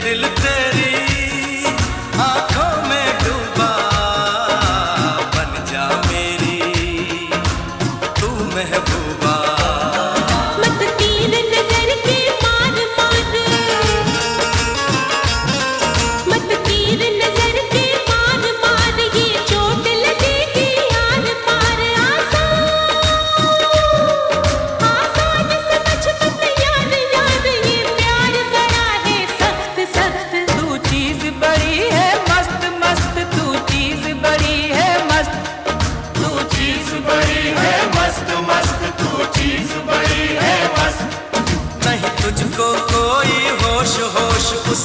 दिल तेरी आंखों में डूबा, बन जा मेरी तू महबूबा। मत तीर नजर के मार मार, मत तीर नजर के मार मार, ये चोट लगेगी यार पार। आसान समझ मत यार यार, ये प्यार बड़ा है सख्त सख्त। तू चीज बड़ी है मस्त मस्त, तू चीज बड़ी है मस्त, तू चीज बड़ी है मस्त मस्त, तू चीज बड़ी है मस्त। नहीं तुझको कोई होश होश उस